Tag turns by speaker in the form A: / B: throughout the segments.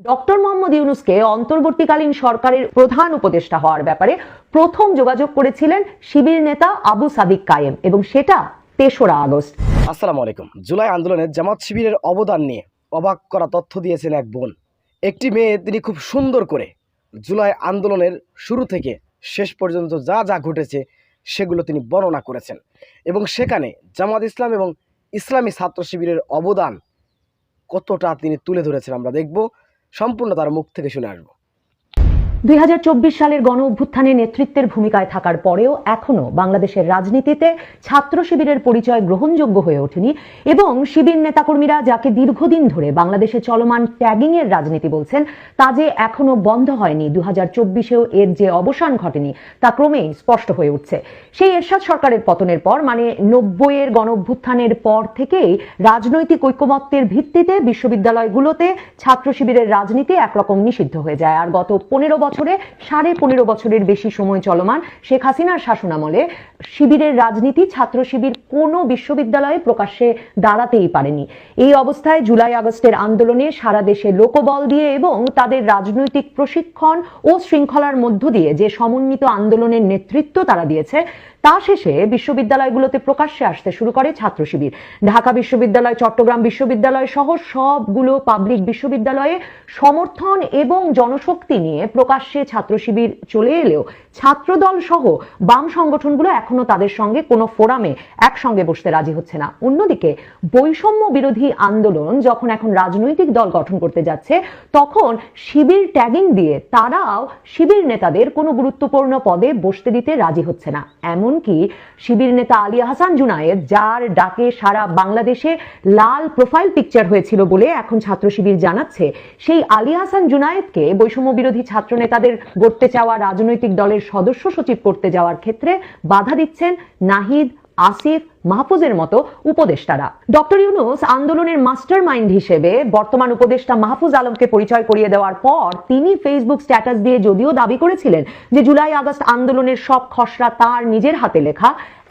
A: Doctor Mohammad ইউনূসকে অন্তর্বর্তীকালীন সরকারের প্রধান উপদেষ্টা হওয়ার ব্যাপারে প্রথম যোগাযোগ করেছিলেন শিবির নেতা আবু সাদিক কায়েম এবং সেটা ৩রা আগস্ট।
B: আসসালামু আলাইকুম। জুলাই আন্দোলনে জামাত শিবিরের অবদান নিয়ে অবাক করা তথ্য দিয়েছেন এক বোন। একটি মেয়ে তিনি খুব সুন্দর করে জুলাই আন্দোলনের শুরু থেকে শেষ পর্যন্ত যা যা ঘটেছে সেগুলো তিনি বর্ণনা করেছেন এবং সেখানে জামাত ইসলাম এবং ইসলামী ছাত্র শিবিরের অবদান কতটা তিনি তুলে ধরেছেন আমরা দেখব। সম্পূর্ণ তার মুখ থেকে শুনে আসবো।
A: ২০২৪ সালের গণ অভ্যুত্থানে নেতৃত্বের ভূমিকায় থাকার পরেও এখনো বাংলাদেশের রাজনীতিতে ছাত্র শিবিরের পরিচয় গ্রহণযোগ্য হয়ে ওঠেনি এবং শিবির নেতাকর্মীরা যাকে দীর্ঘদিন ধরে বাংলাদেশে চলমান ট্যাগিং এর রাজনীতি বলছেন তা যে এখনো বন্ধ হয়নি, ২০২৪-এও এর যে অবসান ঘটেনি তা ক্রমেই স্পষ্ট হয়ে উঠছে। সেই এরশাদ সরকারের পতনের পর মানে ৯০-এর গণ অভ্যুত্থানের পর থেকেই রাজনৈতিক ঐকমত্যের ভিত্তিতে বিশ্ববিদ্যালয়গুলোতে ছাত্র শিবিরের রাজনীতি একরকম নিষিদ্ধ হয়ে যায়। আর গত ১৫ বছরে ১৫.৫ বছরের বেশি সময় চলমান শেখ হাসিনার শাসনামলে শিবিরের রাজনীতি ছাত্র শিবির কোনো বিশ্ববিদ্যালয়ে প্রকাশ্যে দাঁড়াতেই পারেনি। এই অবস্থায় জুলাই আগস্টের আন্দোলনে সারা দেশে লোকবল দিয়ে এবং তাদের রাজনৈতিক প্রশিক্ষণ ও শৃঙ্খলার মধ্য দিয়ে যে সমন্বিত আন্দোলনের নেতৃত্ব তারা দিয়েছে তা শেষে বিশ্ববিদ্যালয়গুলোতে প্রকাশ্যে আসতে শুরু করে ছাত্র শিবির। ঢাকা বিশ্ববিদ্যালয়, চট্টগ্রাম বিশ্ববিদ্যালয় সহ সবগুলো পাবলিক বিশ্ববিদ্যালয়ে সমর্থন এবং জনশক্তি নিয়ে প্রকাশ্যে ছাত্র শিবির চলে এলেও ছাত্রদল সহ বাম সংগঠনগুলো এখনো তাদের সঙ্গে কোনো ফোরামে একসঙ্গে বসতে রাজি হচ্ছে না। অন্যদিকে বৈষম্য বিরোধী আন্দোলন যখন এখন রাজনৈতিক দল গঠন করতে যাচ্ছে তখন শিবির ট্যাগিং দিয়ে তারাও শিবির নেতাদের কোনো গুরুত্বপূর্ণ পদে বসতে দিতে রাজি হচ্ছে না। এমনকি শিবির নেতা আলী আহসান জুনায়েদ, যার ডাকে সারা বাংলাদেশে লাল প্রোফাইল পিকচার হয়েছিল বলে এখন ছাত্র শিবির জানাচ্ছে, সেই আলী আহসান জুনায়েদকে বৈষম্য বিরোধী ছাত্র নেতাদের গড়তে চাওয়া রাজনৈতিক দলের সদস্য সচিব করতে যাওয়ার ক্ষেত্রে বাধা দিচ্ছেন নাহিদ, আসিফ, মাহফুজের মতো উপদেষ্টারা। ডক্টর ইউনূস আন্দোলনের মাস্টার মাইন্ড হিসেবে বর্তমান উপদেষ্টা মাহফুজ আলমকে পরিচয় করিয়ে দেওয়ার পর তিনি ফেসবুক স্ট্যাটাস দিয়ে যদিও দাবি করেছিলেন যে জুলাই আগস্ট আন্দোলনের সব খসড়া তার নিজের হাতে লেখা,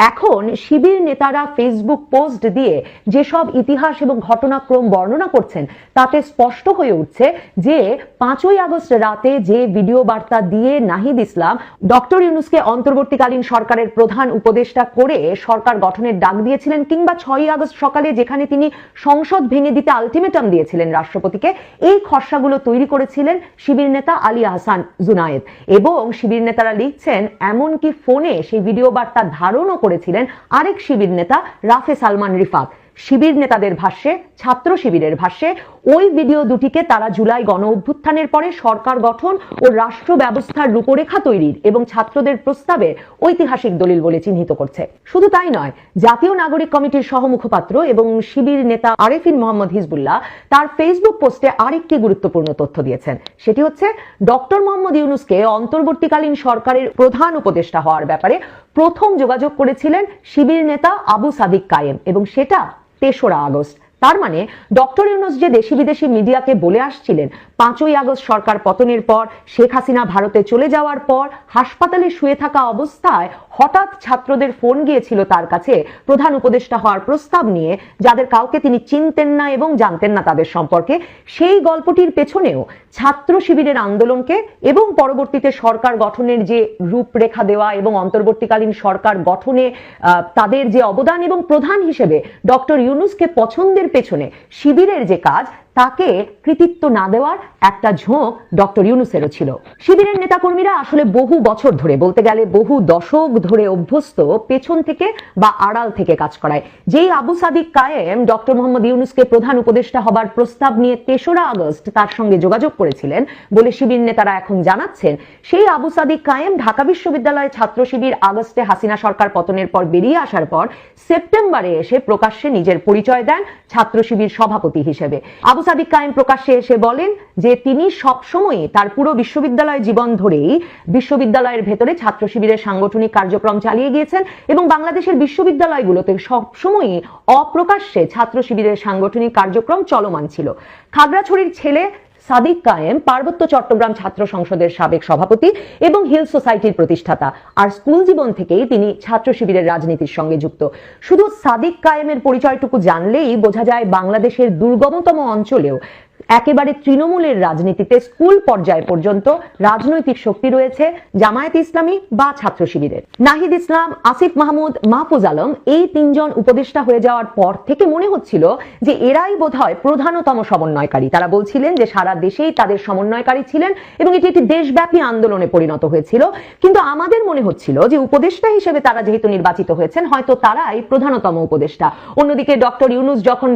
A: এখন শিবির নেতারা ফেসবুক পোস্ট দিয়ে যেসব ইতিহাস এবং ঘটনাক্রম বর্ণনা করছেন তাতে স্পষ্ট হয়ে উঠছে যে ৫ই আগস্ট রাতে যে ভিডিও বার্তা দিয়ে নাহিদ ইসলাম ডক্টর ইউনূসকে অন্তর্বর্তীকালীন সরকারের প্রধান উপদেষ্টা করে সরকার গঠনের ডাক দিয়েছিলেন, কিংবা ৬ই আগস্ট সকালে যেখানে তিনি সংসদ ভেঙে দিতে আলটিমেটাম দিয়েছিলেন রাষ্ট্রপতিকে, এই খসড়াগুলো তৈরি করেছিলেন শিবির নেতা আলী আহসান জুনায়েদ। এবং শিবির নেতারা লিখছেন এমনকি ফোনে সেই ভিডিও বার্তা ধারণও করেছিলেন আরেক শিবির নেতা রাফে সালমান রিফাত। শিবির নেতাদের ভাষ্যে, ছাত্র শিবিরের ভাষ্যে, ওই ভিডিও দুটিকে তারা জুলাই গণ অভ্যুত্থানের পরে সরকার গঠন ও রাষ্ট্র ব্যবস্থার রূপরেখা তৈরির এবং ছাত্রদের প্রস্তাবে ঐতিহাসিক দলিল বলে চিহ্নিত করছে। শুধু তাই নয়, জাতীয় নাগরিক কমিটির সহমুখপাত্র এবং শিবির নেতা আরেফিন মোহাম্মদ হিজবুল্লাহ তার ফেসবুক পোস্টে আরেকটি গুরুত্বপূর্ণ তথ্য দিয়েছেন। সেটি হচ্ছে ডক্টর মোহাম্মদ ইউনূসকে অন্তর্বর্তীকালীন সরকারের প্রধান উপদেষ্টা হওয়ার ব্যাপারে প্রথম যোগাযোগ করেছিলেন শিবির নেতা আবু সাদিক কায়েম এবং সেটা ৩রা আগস্ট। তার মানে ডক্টর ইউনূস যে দেশি বিদেশি মিডিয়াকে বলে আসছিলেন ৫ই আগস্ট সরকার পতনের পর, শেখ হাসিনা ভারতে চলে যাওয়ার পর হাসপাতালে শুয়ে থাকা অবস্থায় হঠাৎ ছাত্রদের ফোন গিয়েছিল তার কাছে প্রধান উপদেষ্টা হওয়ার প্রস্তাব নিয়ে, যাদের কাউকে তিনি চিনতেন না এবং জানতেন না তাদের সম্পর্কে, সেই গল্পটির পেছনেও ছাত্র শিবিরের আন্দোলনকে এবং পরবর্তীতে সরকার গঠনের যে রূপরেখা দেওয়া এবং অন্তর্বর্তীকালীন সরকার গঠনে তাদের যে অবদান এবং প্রধান হিসেবে ডক্টর ইউনূসকে পছন্দের পেছনে শিবিরের যে কাজ তাকে কৃতিত্ব না দেওয়ার একটা ঝোঁক ডক্টর ইউনূসেরও ছিল। শিবিরের নেতাকর্মীরা আসলে বহু বছর ধরে, বলতে গেলে বহু দশক ধরে অভ্যস্ত পেছন থেকে বা আড়াল থেকে কাজ করায়। যেই আবু সাদিক কায়েম ডক্টর মোহাম্মদ ইউনূসকে প্রধান উপদেষ্টা হবার প্রস্তাব নিয়ে ৩রা আগস্ট তার সঙ্গে যোগাযোগ করেছিলেন বলে শিবির নেতারা এখন জানাচ্ছেন, সেই আবু সাদিক কায়েম ঢাকা বিশ্ববিদ্যালয়ে ছাত্র শিবির আগস্টে হাসিনা সরকার পতনের পর বেরিয়ে আসার পর সেপ্টেম্বরে এসে প্রকাশ্যে নিজের পরিচয় দেন ছাত্র শিবির সভাপতি হিসেবে। আবু সাদিক কায়েম প্রকাশ্যে এসে বলেন যে তিনি সবসময়ই তার পুরো বিশ্ববিদ্যালয় জীবন ধরেই বিশ্ববিদ্যালয়ের ভেতরে ছাত্র শিবিরের সাংগঠনিক কার্যক্রম চালিয়ে গিয়েছেন এবং বাংলাদেশের বিশ্ববিদ্যালয়গুলোতে সবসময়ই অপ্রকাশ্যে ছাত্র শিবিরের সাংগঠনিক কার্যক্রম চলমান ছিল। খাগড়াছড়ির ছেলে সাদিক কায়েম পার্বত্য চট্টগ্রাম ছাত্র সংসদের সাবেক সভাপতি এবং হিল সোসাইটির প্রতিষ্ঠাতা, আর স্কুল জীবন থেকেই তিনি ছাত্র শিবিরের রাজনীতির সঙ্গে যুক্ত। শুধু সাদিক কায়েমের পরিচয়টুকু জানলেই বোঝা যায় বাংলাদেশের দুর্গমতম অঞ্চলেও একেবারে তৃণমূলের রাজনীতিতে স্কুল পর্যায় পর্যন্ত রাজনৈতিক শক্তি রয়েছে জামায়াত ইসলামী বা ছাত্র শিবিরের। নাহিদ ইসলাম, আসিফ মাহমুদ, মাহফুজ আলম এই তিনজন উপদেষ্টা হয়ে যাওয়ার পর থেকে মনে হচ্ছিল যে এরাই বোধহয় প্রধানতম সমন্বয়কারী। তারা বলছিলেন যে সারা দেশেই তাদের সমন্বয়কারী ছিলেন এবং এটি একটি দেশব্যাপী আন্দোলনে পরিণত হয়েছিল। কিন্তু আমাদের মনে হচ্ছিল যে উপদেষ্টা হিসেবে তারা যেহেতু নির্বাচিত হয়েছেন, হয়তো তারাই প্রধানতম উপদেষ্টা। অন্যদিকে ডক্টর ইউনূস যখন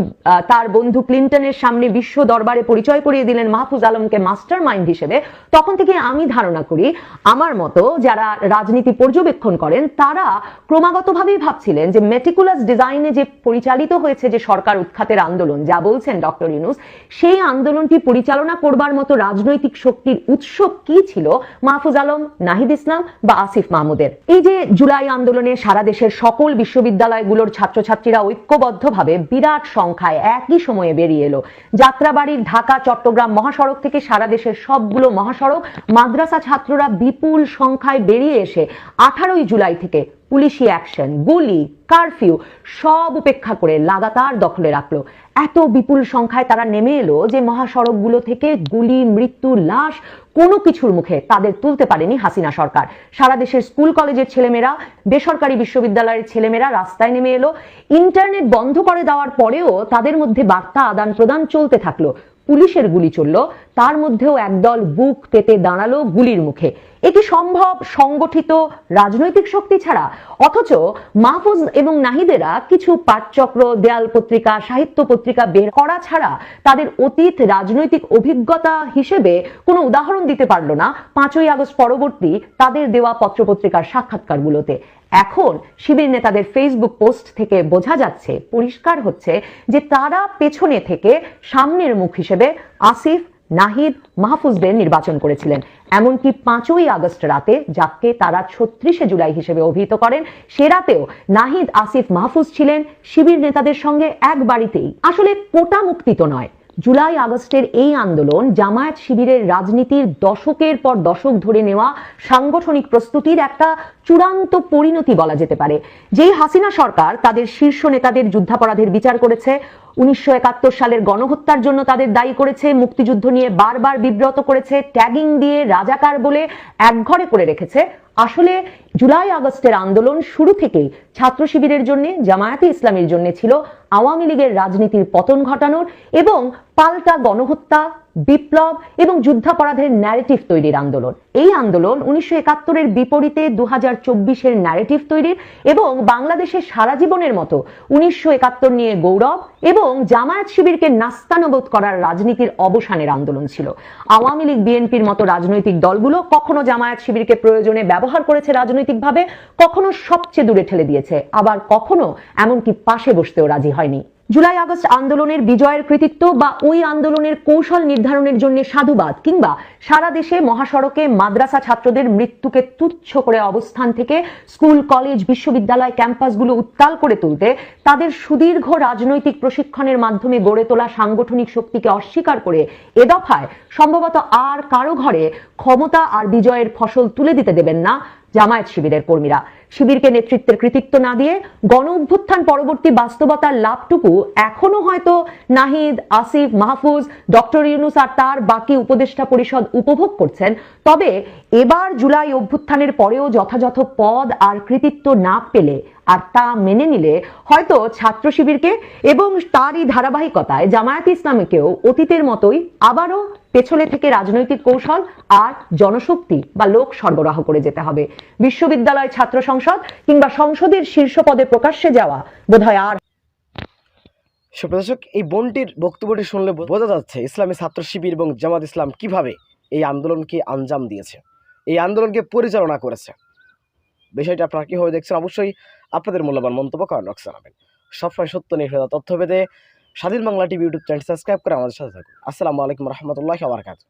A: তার বন্ধু ক্লিন্টনের সামনে বিশ্ব দরবারে পরিচয় করিয়ে দিলেন মাহফুজ আলমকে মাস্টার মাইন্ড হিসেবে, তখন থেকে আমি ধারণা করি আমার মতো যারা রাজনীতি পর্যবেক্ষণ করেন তারা ক্রমাগতভাবেই ভাবছিলেন যে মেটিকুলাস ডিজাইনে যে পরিচালিত হয়েছে যে সরকার উৎখাতের আন্দোলন, যা বলছেন ডক্টর ইউনূস, সেই আন্দোলনটি পরিচালনা করবার মতো রাজনৈতিক শক্তির উৎস কি ছিল মাহফুজ আলম, নাহিদ ইসলাম বা আসিফ মাহমুদের। এই যে জুলাই আন্দোলনে সারা দেশের সকল বিশ্ববিদ্যালয়গুলোর ছাত্রছাত্রীরা ঐক্যবদ্ধভাবে বিরাট সংখ্যায় একই সময়ে বেরিয়ে এলো। যাত্রাবাড়ির ঢাকা চট্টগ্রাম মহাসড়ক থেকে সারা দেশের সবগুলো মহাসড়ক, মাদ্রাসা ছাত্ররা বিপুল সংখ্যায় বেরিয়ে এসে 18ই জুলাই থেকে পুলিশি অ্যাকশন, গুলি, কারফিউ সব উপেক্ষা করে লাগাতার দখলে রাখলো। এত বিপুল সংখ্যায় তারা নেমে এলো যে মহাসড়কগুলো থেকে গুলি, মৃত্যু, লাশ কোনো কিছুর মুখে তাদের তুলতে পারেনি হাসিনা সরকার। সারা দেশের স্কুল কলেজের ছেলেমেয়েরা, বেসরকারি বিশ্ববিদ্যালয়ের ছেলেমেয়েরা রাস্তায় নেমে এলো। ইন্টারনেট বন্ধ করে দেওয়ার পরেও তাদের মধ্যে বার্তা আদান প্রদান চলতে থাকলো। পুলিশের গুলি চলল, তার মধ্যেও একদল বুক পেতে দাঁড়ালো গুলির মুখে। এটি সম্ভব সংগঠিত রাজনৈতিক শক্তি ছাড়া? অথচ মাহফুজ এবং নাহিদেরা কিছু পাঠচক্র, দেয়াল পত্রিকা, সাহিত্য পত্রিকা বের করা ছাড়া তাদের অতীত রাজনৈতিক অভিজ্ঞতা হিসেবে কোনো উদাহরণ দিতে পারল না 5ই আগস্ট পরবর্তী তাদের দেওয়া পত্রপত্রিকার সাক্ষাৎকারগুলোতে। এখন শিবির নেতাদের ফেসবুক পোস্ট থেকে বোঝা যাচ্ছে, পরিষ্কার হচ্ছে যে তারা পেছনে থেকে সামনের মুখ হিসেবে আসিফ, নাহিদ, মাহফুজদের নির্বাচন করেছিলেন। এমনকি 5ই আগস্ট রাতে, যাকে তারা 36শে জুলাই হিসেবে অভিহিত করেন, সে রাতেও নাহিদ, আসিফ, মাহফুজ ছিলেন শিবির নেতাদের সঙ্গে এক বাড়িতেই। আসলে কোটা মুক্তি তো নয়, জুলাই আগস্টের এই আন্দোলন জামায়াত শিবিরের রাজনীতির দশকের পর দশক ধরে নেওয়া সাংগঠনিক প্রস্তুতির একটা চূড়ান্ত পরিণতি বলা যেতে পারে। যেই হাসিনা সরকার তাদের শীর্ষ নেতাদের যুদ্ধাপরাধের বিচার করেছে, 1971 সালের গণহত্যার জন্য তাদের দায়ী করেছে, মুক্তিযুদ্ধ নিয়ে বারবার বিব্রত করেছে, ট্যাগিং দিয়ে রাজাকার বলে একঘরে করে রেখেছে, আসলে জুলাই আগস্টের আন্দোলন শুরু থেকেই ছাত্র শিবিরের জন্য, জামায়াতে ইসলামীর জন্য ছিল আওয়ামী লীগের রাজনীতির পতন ঘটানোর এবং পাল্টা গণহত্যা, বিপ্লব এবং যুদ্ধাপরাধের ন্যারেটিভ তৈরির আন্দোলন। এই আন্দোলন 1971-এর বিপরীতে 2024-এর ন্যারেটিভ তৈরির এবং বাংলাদেশের সারা জীবনের মতো 1971 নিয়ে গৌরব এবং জামায়াত শিবিরকে নাস্তানবোধ করার রাজনীতির অবসানের আন্দোলন ছিল। আওয়ামী লীগ, বিএনপির মতো রাজনৈতিক দলগুলো কখনো জামায়াত শিবিরকে প্রয়োজনে ব্যবহার করেছে রাজনৈতিকভাবে, কখনো সবচেয়ে দূরে ঠেলে দিয়েছে, আবার কখনো এমনকি পাশে বসতেও রাজি হয়নি। জুলাই আগস্ট আন্দোলনের বিজয়ের কৃতিত্ব বা ওই আন্দোলনের কৌশল নির্ধারণের জন্য সাধুবাদ, কিংবা সারা দেশে মহাসড়কে মাদ্রাসা ছাত্রদের মৃত্যুকে তুচ্ছ করে অবস্থান থেকে স্কুল, কলেজ, বিশ্ববিদ্যালয় ক্যাম্পাসগুলো উত্তাল করে তুলতে তাদের সুদীর্ঘ রাজনৈতিক প্রশিক্ষণের মাধ্যমে গড়ে তোলা সাংগঠনিক শক্তিকে অস্বীকার করে এ দফায় সম্ভবত আর কারো ঘরে ক্ষমতা আর বিজয়ের ফসল তুলে দিতে দেবেন না জামায়াত শিবিরের কর্মীরা। শিবিরকে নেতৃত্বের কৃতিত্ব না দিয়ে গণ অভ্যুত্থান পরবর্তী বাস্তবতার লাভটুকু এখনো হয়তো নাহিদ, আসিফ, মাহফুজ, ডক্টর ইউনূস আর তার বাকি উপদেষ্টা পরিষদ উপভোগ করছেন। তবে এবার জুলাই অভ্যুত্থানের পরেও যথাযথ পদ আর কৃতিত্ব না পেলে আর তা মেনে নিলে হয়তো ছাত্র শিবিরকে এবং তারই ধারাবাহিকতায় জামায়াতে ইসলামীকেও অতীতের মতোই আবারও পেছনে থেকে রাজনৈতিক কৌশল আর জনশক্তি বা লোক সরবরাহ করে যেতে হবে। বিশ্ববিদ্যালয় ছাত্র সংসদ কিংবা সংসদের শীর্ষ পদে প্রকাশ্যে যাওয়া বোধহয় আর।
B: সুপ্রদর্শক, এই বোনটির বক্তব্যটি শুনলে বোঝা যাচ্ছে ইসলামী ছাত্র শিবির এবং জামাত ইসলাম কিভাবে এই আন্দোলনকে আঞ্জাম দিয়েছে, এই আন্দোলনকে পরিচালনা করেছে। বিষয়টা আপনারা কীভাবে দেখছেন অবশ্যই আপনাদের মূল্যবান মন্তব্য কমেন্ট বক্সে জানাবেন। সবসময় সত্য নির্ভেদ তথ্য পেতে স্বাধীন Bangla TV YouTube channel subscribe করে আমাদের সাথে থাকুন। আসসালামু আলাইকুম রহমতুল্লাহি ওয়া বারাকাতুহু।